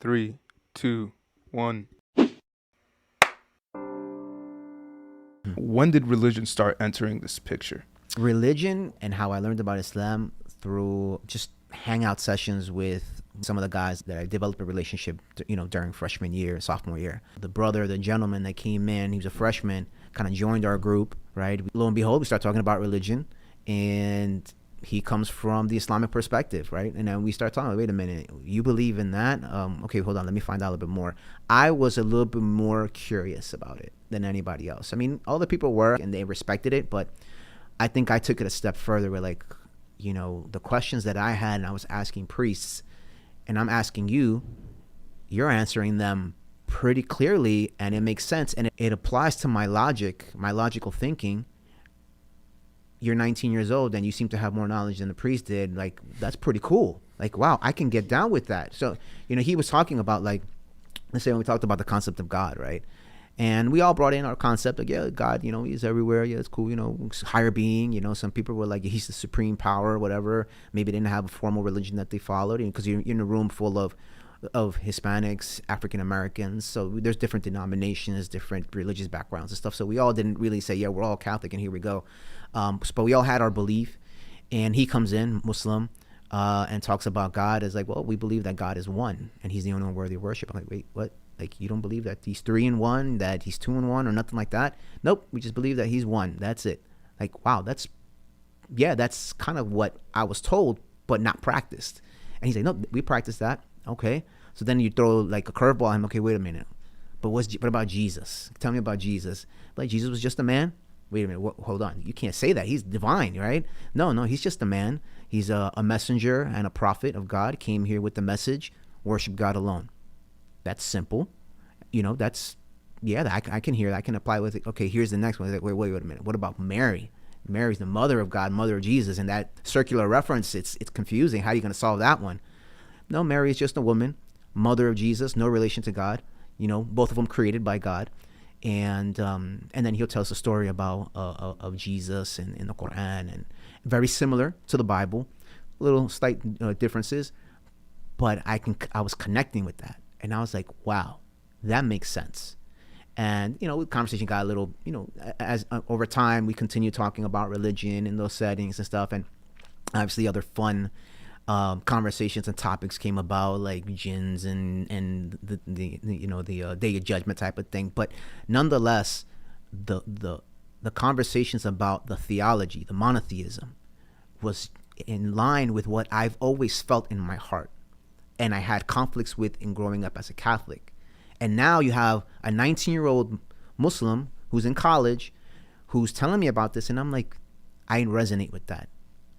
Three, two, one. When did religion start entering this picture? Religion and how I learned about Islam through just hangout sessions with some of the guys that I developed a relationship, during freshman year, sophomore year. The gentleman that came in, he was a freshman, kind of joined our group, right? Lo and behold, we start talking about religion, and he comes from the Islamic perspective, right? And then we start talking, wait a minute, you believe in that? Okay, hold on, let me find out a little bit more. I was a little bit more curious about it than anybody else. I mean, all the people were, and they respected it, but I think I took it a step further where, the questions that I had and I was asking priests, and I'm asking you're answering them pretty clearly, and it makes sense, and it applies to my logical thinking. You're 19 years old and you seem to have more knowledge than the priest did. Like, that's pretty cool. Like, wow, I can get down with that. So, he was talking about, let's say when we talked about the concept of God, right? And we all brought in our concept of, yeah, God, he's everywhere. Yeah, it's cool. Higher being, some people were like, he's the supreme power or whatever. Maybe they didn't have a formal religion that they followed, because you're in a room full of Hispanics, African Americans. So there's different denominations, different religious backgrounds and stuff. So we all didn't really say, yeah, we're all Catholic and here we go. But we all had our belief. And he comes in, Muslim, and talks about God as like, well, we believe that God is one and he's the only one worthy of worship. I'm like, wait, what? Like, you don't believe that he's 3 in 1, that he's 2 in 1 or nothing like that? Nope. We just believe that he's one. That's it. Like, wow, that's kind of what I was told, but not practiced. And he's like, no, we practice that. Okay. So then you throw like a curveball at him. Okay, wait a minute. But what about Jesus? Tell me about Jesus. Like, Jesus was just a man? Wait a minute. Hold on. You can't say that. He's divine, right? No, he's just a man. He's a messenger and a prophet of God. Came here with the message, worship God alone. That's simple. I can hear that. I can apply with it. Okay, here's the next one. Like, wait a minute. What about Mary? Mary's the mother of God, mother of Jesus. And that circular reference, it's confusing. How are you going to solve that one? No, Mary is just a woman, mother of Jesus, no relation to God. Both of them created by God. And then he'll tell us a story about of Jesus and in the Quran, and very similar to the Bible, little slight differences. But I was connecting with that. And I was like, wow, that makes sense. And, the conversation got a little, as over time, we continued talking about religion in those settings and stuff. And obviously other fun conversations and topics came about, like jinns and the day of judgment type of thing. But nonetheless, the conversations about the theology, the monotheism, was in line with what I've always felt in my heart. And I had conflicts with in growing up as a Catholic. And now you have a 19-year-old Muslim who's in college who's telling me about this, and I'm like, I resonate with that.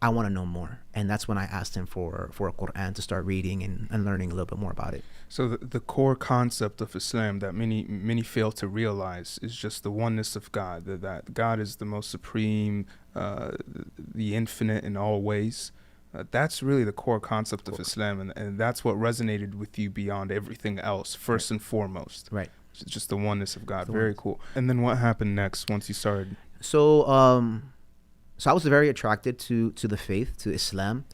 I want to know more. And that's when I asked him for a Quran to start reading and learning a little bit more about it. So the core concept of Islam that many fail to realize is just the oneness of God, that God is the most supreme, the infinite in all ways. That's really the core concept of Islam, and that's what resonated with you beyond everything else, first and foremost. Right. It's just the oneness of God. Very cool. And then what happened next once you started? So I was very attracted to the faith, to Islam,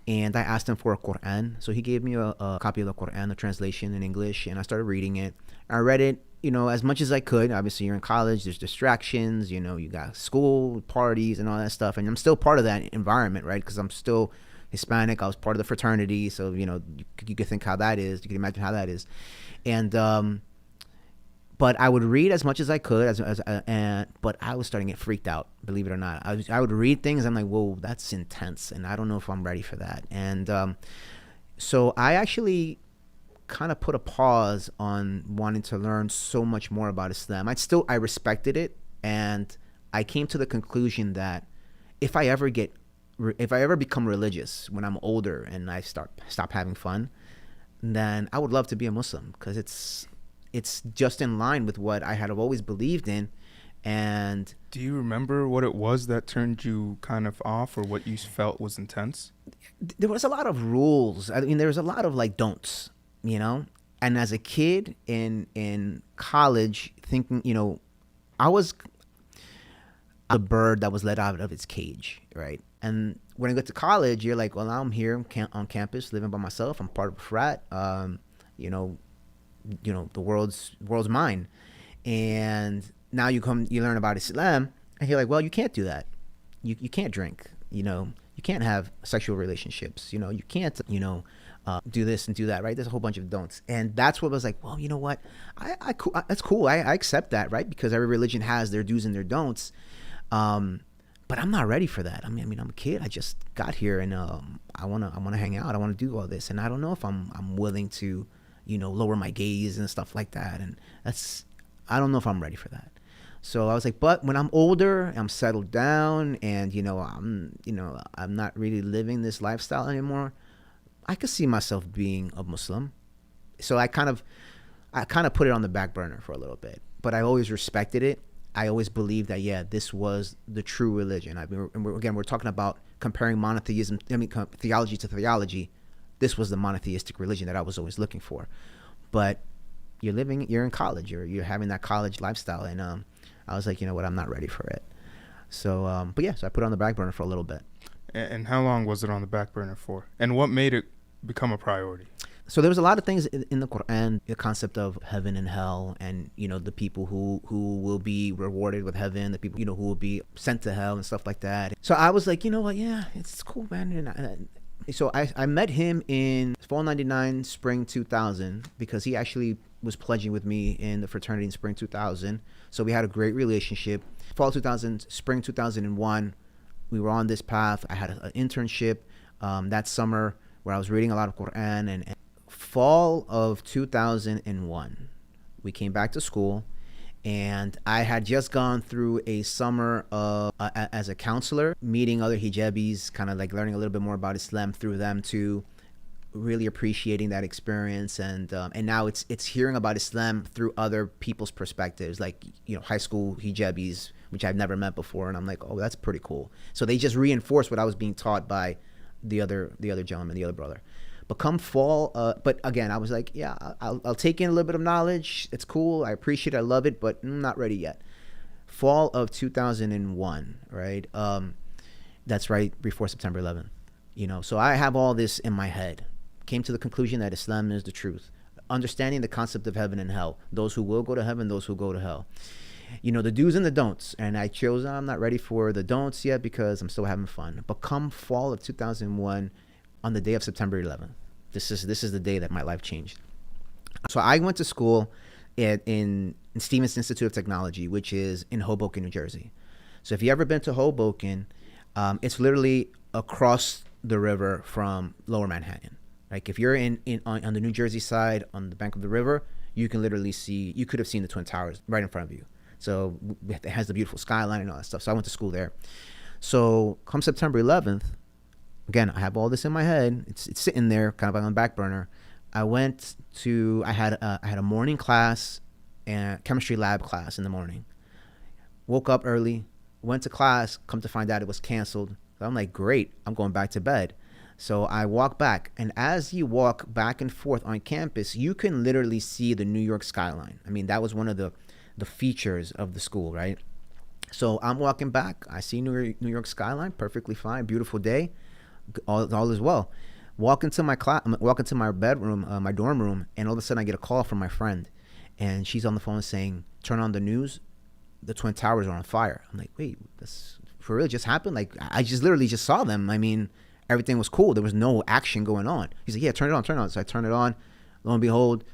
and I asked him for a Quran. So he gave me a copy of the Quran, the translation in English, and I started reading it. I read it, as much as I could. Obviously, you're in college, there's distractions, you got school, parties, and all that stuff. And I'm still part of that environment, right? Because I'm still Hispanic. I was part of the fraternity. So, you could think how that is. You can imagine how that is. And, but I would read as much as I could, but I was starting to get freaked out, believe it or not. I would read things, I'm like, whoa, that's intense, and I don't know if I'm ready for that. And so I actually kind of put a pause on wanting to learn so much more about Islam. I respected it, and I came to the conclusion that if I ever become religious when I'm older and I stop having fun, then I would love to be a Muslim, because it's just in line with what I had always believed in. And do you remember what it was that turned you kind of off, or what you felt was intense? There was a lot of rules. I mean, there was a lot of like don'ts, and as a kid in college, thinking, I was a bird that was let out of its cage, right? And when I got to college, you're like, well, now I'm here on campus living by myself. I'm part of a frat. the world's mine. And now you learn about Islam, and you're like, well, you can't do that. You can't drink. You can't have sexual relationships. You can't, do this and do that, right? There's a whole bunch of don'ts. And that's what I was like, well, you know what? That's cool. I accept that, right? Because every religion has their do's and their don'ts. But I'm not ready for that. I mean, I'm a kid. I just got here, and I wanna hang out. I wanna do all this, and I don't know if I'm willing to, lower my gaze and stuff like that. And I don't know if I'm ready for that. So I was like, but when I'm older, I'm settled down, and I'm not really living this lifestyle anymore, I could see myself being a Muslim. So I kind of put it on the back burner for a little bit, but I always respected it. I always believed that, yeah, this was the true religion. We're talking about comparing theology to theology. This was the monotheistic religion that I was always looking for. But you're in college, you're having that college lifestyle, and I was like, you know what, I'm not ready for it. So, so I put it on the back burner for a little bit. And how long was it on the back burner for? And what made it become a priority? So there was a lot of things in the Quran, the concept of heaven and hell, and the people who will be rewarded with heaven, the people who will be sent to hell and stuff like that. So I was like, you know what, yeah, it's cool, man. So I met him in fall '99, spring 2000, because he actually was pledging with me in the fraternity in spring 2000. So we had a great relationship. Fall 2000, spring 2001, we were on this path. I had an internship that summer where I was reading a lot of Quran, and fall of 2001, we came back to school, and I had just gone through a summer of as a counselor, meeting other hijabis, kind of like learning a little bit more about Islam through them too, really appreciating that experience, and now it's hearing about Islam through other people's perspectives, like high school hijabis, which I've never met before, and I'm like, oh, that's pretty cool. So they just reinforced what I was being taught by the other gentleman, the other brother. But come fall, but again, I was like, yeah, I'll take in a little bit of knowledge. It's cool. I appreciate it. I love it, but I'm not ready yet. Fall of 2001, right? That's right before September 11th. So I have all this in my head. Came to the conclusion that Islam is the truth. Understanding the concept of heaven and hell. Those who will go to heaven, those who go to hell. The do's and the don'ts. And I chose, I'm not ready for the don'ts yet because I'm still having fun. But come fall of 2001, on the day of September 11th, this is the day that my life changed. So I went to school in Stevens Institute of Technology, which is in Hoboken, New Jersey. So if you ever been to Hoboken, it's literally across the river from Lower Manhattan. Like if you're on the New Jersey side, on the bank of the river, you could have seen the Twin Towers right in front of you. So it has the beautiful skyline and all that stuff. So I went to school there. So come September 11th, again, I have all this in my head. It's sitting there, kind of on the back burner. I had a morning class and chemistry lab class in the morning. Woke up early, went to class. Come to find out it was canceled. So I'm like, great, I'm going back to bed. So I walk back, and as you walk back and forth on campus, you can literally see the New York skyline. I mean, that was one of the features of the school, right? So I'm walking back. I see New York skyline, perfectly fine, beautiful day. All is well. Walk into my bedroom, my dorm room, and all of a sudden I get a call from my friend, and she's on the phone saying, "Turn on the news. The Twin Towers are on fire." I'm like, "Wait, this for real just happened?" Like I just literally just saw them. I mean, everything was cool. There was no action going on. He's like, "Yeah, turn it on." So I turn it on. Lo and behold,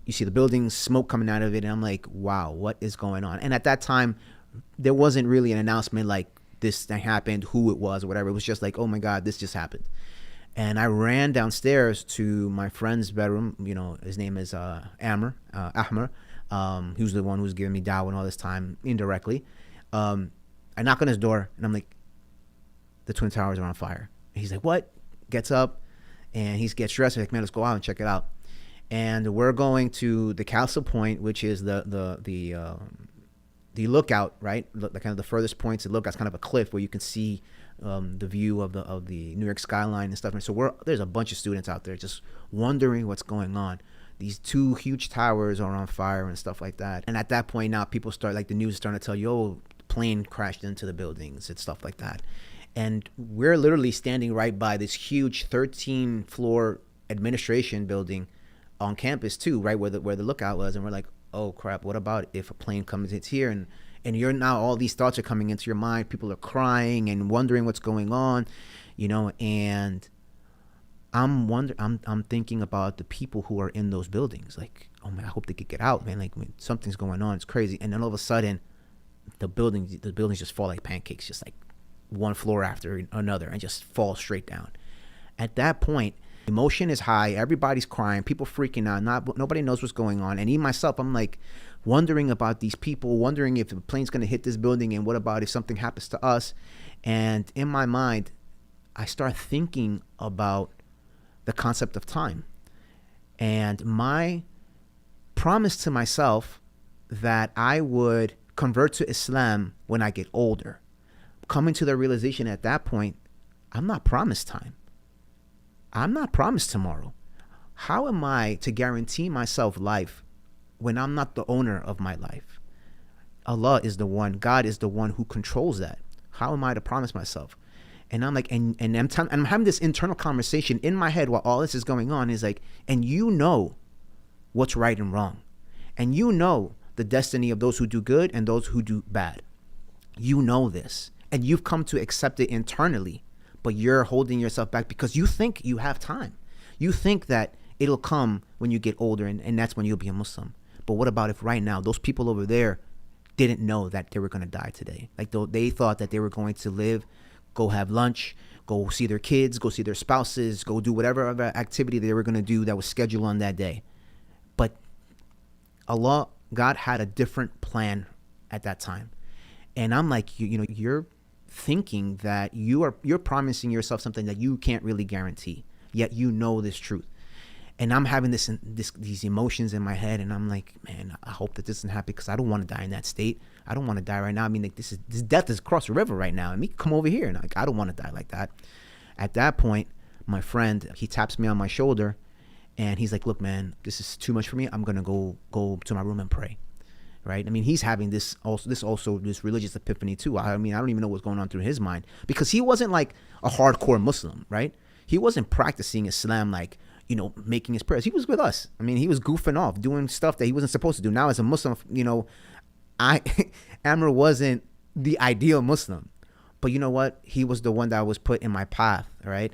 you see the building, smoke coming out of it, and I'm like, "Wow, what is going on?" And at that time, there wasn't really an announcement like this thing happened, who it was or whatever. It was just like, oh my God, this just happened. And I ran downstairs to my friend's bedroom. His name is Ahmer. He was the one who was giving me dawah all this time indirectly. I knock on his door, and I'm like, the Twin Towers are on fire. And he's like, what? Gets up, and he gets dressed. He's like, man, let's go out and check it out. And we're going to the Castle Point, which is the lookout, right? The kind of the furthest points to look. That's kind of a cliff where you can see the view of the New York skyline and stuff. And so there's a bunch of students out there just wondering what's going on. These two huge towers are on fire and stuff like that. And at that point now, people start, like the news is starting to tell you, oh, plane crashed into the buildings and stuff like that. And we're literally standing right by this huge 13-floor administration building on campus too, right where the lookout was, and we're like, oh crap, what about if a plane comes in here, and you're now, all these thoughts are coming into your mind. People are crying and wondering what's going on, and I'm thinking about the people who are in those buildings. Like, oh man, I hope they could get out, man. Like, something's going on. It's crazy. And then all of a sudden, the buildings just fall like pancakes, just like one floor after another, and just fall straight down. At that point, emotion is high. Everybody's crying. People freaking out. Nobody knows what's going on. And even myself, I'm like wondering about these people, wondering if the plane's going to hit this building, and what about if something happens to us? And in my mind, I start thinking about the concept of time, and my promise to myself that I would convert to Islam when I get older. Coming to the realization at that point, I'm not promised time. I'm not promised tomorrow. How am I to guarantee myself life when I'm not the owner of my life? Allah is the one, God is the one who controls that. How am I to promise myself? And I'm like, and I'm having this internal conversation in my head while all this is going on, is like, and you know what's right and wrong. And you know the destiny of those who do good and those who do bad. You know this. And you've come to accept it internally, but you're holding yourself back because you think you have time. You think that it'll come when you get older, and that's when you'll be a Muslim. But what about if right now those people over there didn't know that they were going to die today? Like, they thought that they were going to live, go have lunch, go see their kids, go see their spouses, go do whatever other activity they were going to do that was scheduled on that day. But Allah, God had a different plan at that time. And I'm like, you're thinking that you're promising yourself something that you can't really guarantee, yet you know this truth. And I'm having these emotions in my head, and I'm like, man, I hope that this doesn't happen, because I don't want to die in that state. I don't want to die right now. I mean, like, this death is across the river right now, and me come over here, and like, I don't want to die like that. At that point, my friend, he taps me on my shoulder, and he's like, look, man, this is too much for me. I'm gonna go to my room and pray. Right? I mean, he's having this religious epiphany too. I mean, I don't even know what's going on through his mind, because he wasn't like a hardcore Muslim, right? He wasn't practicing Islam, like, making his prayers. He was with us. I mean, he was goofing off, doing stuff that he wasn't supposed to do. Now, as a Muslim, Amr wasn't the ideal Muslim, but you know what? He was the one that was put in my path, right?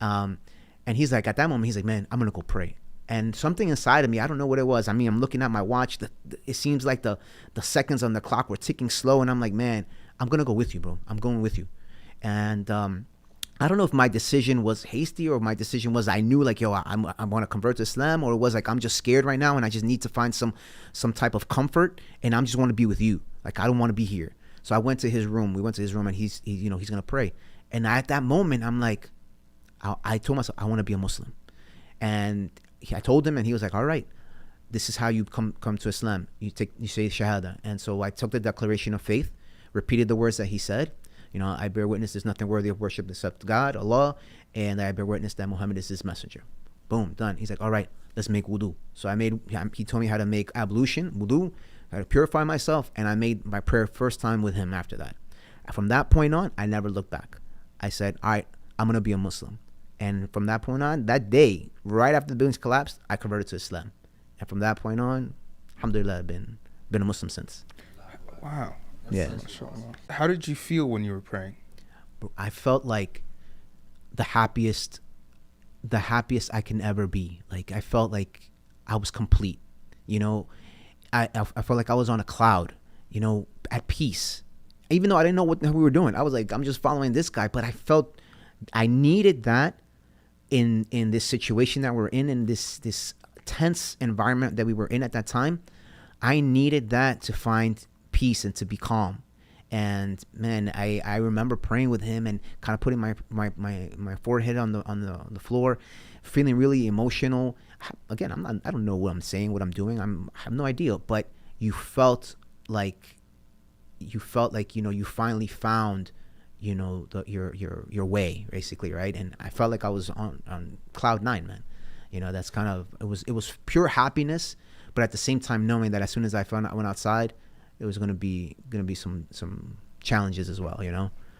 And he's like, at that moment, he's like, man, I'm gonna go pray. And something inside of me, I don't know what it was. I mean, I'm looking at my watch. It seems like the seconds on the clock were ticking slow. And I'm like, man, I'm going to go with you, bro. I'm going with you. And I don't know if my decision was hasty, or my decision was I knew, like, yo, I want to convert to Islam, or it was like, I'm just scared right now and I just need to find some type of comfort, and I just want to be with you. Like, I don't want to be here. So I went to his room. We went to his room, and he's going to pray. And at that moment, I'm like, I told myself, I want to be a Muslim. And I told him, and he was like, all right, this is how you come to Islam. You say Shahada. And so I took the declaration of faith, repeated the words that he said. I bear witness there's nothing worthy of worship except God, Allah, and I bear witness that Muhammad is his messenger. Boom, done. He's like, all right, let's make wudu. So he told me how to make ablution, wudu, how to purify myself, and I made my prayer first time with him after that. From that point on, I never looked back. I said, all right, I'm going to be a Muslim. And from that point on, that day, right after the buildings collapsed, I converted to Islam. And from that point on, alhamdulillah, I've been a Muslim since. Wow. Yeah. How did you feel when you were praying? I felt like the happiest I can ever be. Like, I felt like I was complete. I felt like I was on a cloud, at peace. Even though I didn't know what the hell we were doing. I was like, I'm just following this guy. But I felt I needed that in this situation that we're in this tense environment that we were in at that time. I needed that to find peace and to be calm. And man, I remember praying with him and kind of putting my forehead on the floor, feeling really emotional. Again, I don't know what I'm saying, what I'm doing. I have no idea, but you felt like you finally found your way, basically, right? And I felt like I was on cloud 9, man. That's kind of, it was pure happiness, but at the same time knowing that as soon as I went outside, it was gonna be some challenges as well,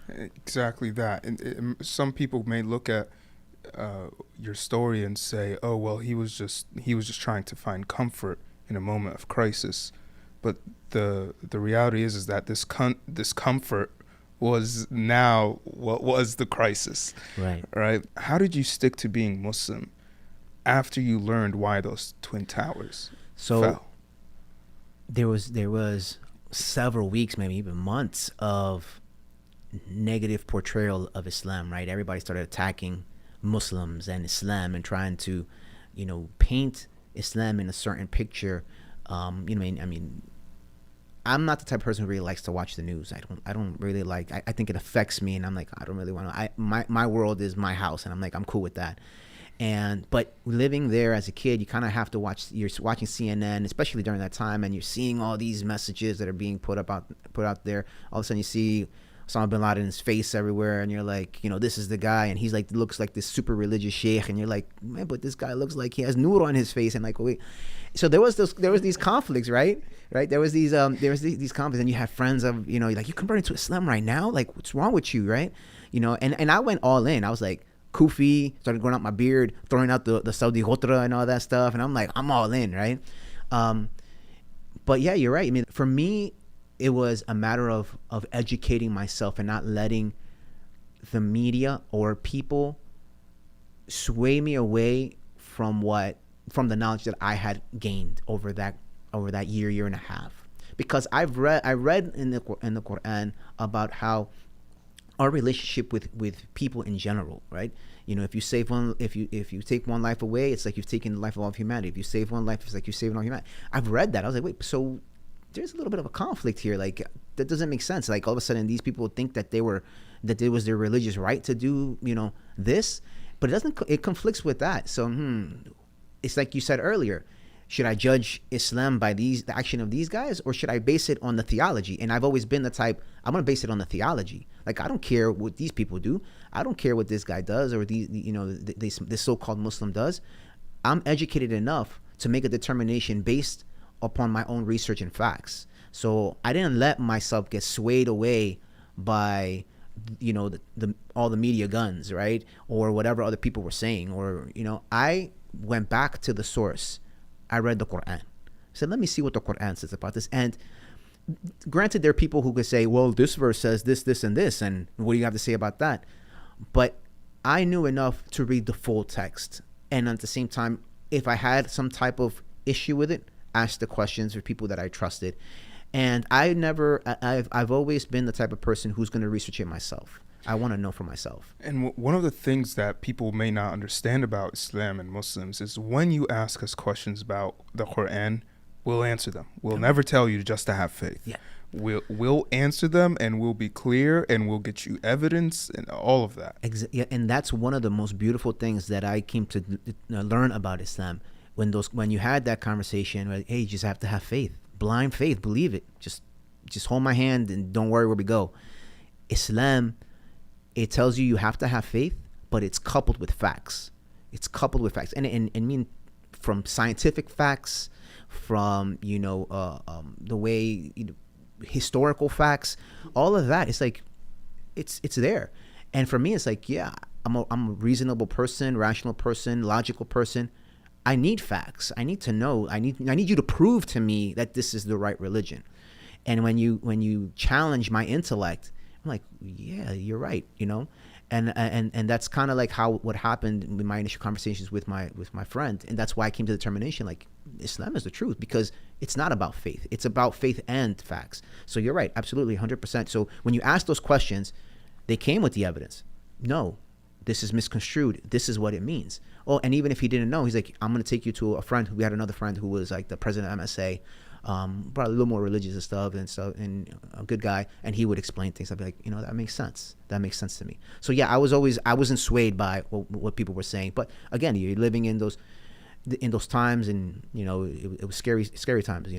Exactly that. And some people may look at your story and say, "Oh well, he was just trying to find comfort in a moment of crisis," but the reality is that this comfort was now what was the crisis, Right. right? How did you stick to being Muslim after you learned why those twin towers So fell? there was several weeks, maybe even months of negative portrayal of Islam, right? Everybody started attacking Muslims and Islam and trying to, paint Islam in a certain picture. I mean, I'm not the type of person who really likes to watch the news. I don't really like. I think it affects me, and I'm like, I don't really want to. My world is my house, and I'm like, I'm cool with that. But living there as a kid, you kind of have to watch. You're watching CNN, especially during that time, and you're seeing all these messages that are being put out there. All of a sudden, you see Osama bin Laden's face everywhere, and you're like, this is the guy, and he's like, looks like this super religious sheikh, and you're like, man, but this guy looks like he has nur on his face, and like, wait. So there was these conflicts, right? There was these conflicts, and you have friends of, like, you converting to Islam right now, like, what's wrong with you, right? And I went all in. I was like, Kufi, started growing out my beard, throwing out the Saudi Ghotra and all that stuff, and I'm like, I'm all in, right? But yeah, you're right. I mean, for me, it was a matter of educating myself and not letting the media or people sway me away from the knowledge that I had gained over that year and a half. Because I read in the Quran about how our relationship with people in general, right? If you take one life away, it's like you've taken the life of all of humanity. If you save one life, it's like you're saving all humanity. I've read that. I was like, wait, so there's a little bit of a conflict here. Like, that doesn't make sense. Like, all of a sudden these people think that it was their religious right to do, this, but it conflicts with that. So, it's like you said earlier, should I judge Islam by the action of these guys, or should I base it on the theology? And I've always been the type, I'm going to base it on the theology. Like, I don't care what these people do. I don't care what this guy does, or this so-called Muslim does. I'm educated enough to make a determination based upon my own research and facts. So I didn't let myself get swayed away by all the media guns, right? Or whatever other people were saying, or I went back to the source. I read the Quran. I said, let me see what the Quran says about this. And granted, there are people who could say, well, this verse says this, this, and this, and what do you have to say about that? But I knew enough to read the full text. And at the same time, if I had some type of issue with it, ask the questions with people that I trusted. And I've always been the type of person who's going to research it myself. I want to know for myself. And one of the things that people may not understand about Islam and Muslims is when you ask us questions about the Quran, we'll answer them. We'll never tell you just to have faith. Yeah. We'll answer them, and we'll be clear, and we'll get you evidence and all of that. Yeah, and that's one of the most beautiful things that I came to learn about Islam. When you had that conversation, like, hey, you just have to have faith, blind faith, believe it. Just hold my hand and don't worry where we go. Islam, it tells you have to have faith, but it's coupled with facts. And I mean, from scientific facts, from the way historical facts, all of that. It's like it's there. And for me, it's like, yeah, I'm a reasonable person, rational person, logical person. I need facts. I need to know. I need you to prove to me that this is the right religion. And when you challenge my intellect, I'm like, yeah, you're right, and that's kind of like what happened in my initial conversations with my friend, and that's why I came to the determination, like, Islam is the truth, because it's not about faith, it's about faith and facts. So you're right, absolutely, 100%. So when you ask those questions, they came with the evidence. No, this is misconstrued. This is what it means. Oh, and even if he didn't know, he's like, I'm going to take you to a friend. We had another friend who was like the president of MSA. Probably a little more religious and stuff, and a good guy, and he would explain things. I'd be like, that makes sense. That makes sense to me. So yeah, I wasn't swayed by what people were saying. But again, you're living in those times, and it was scary times.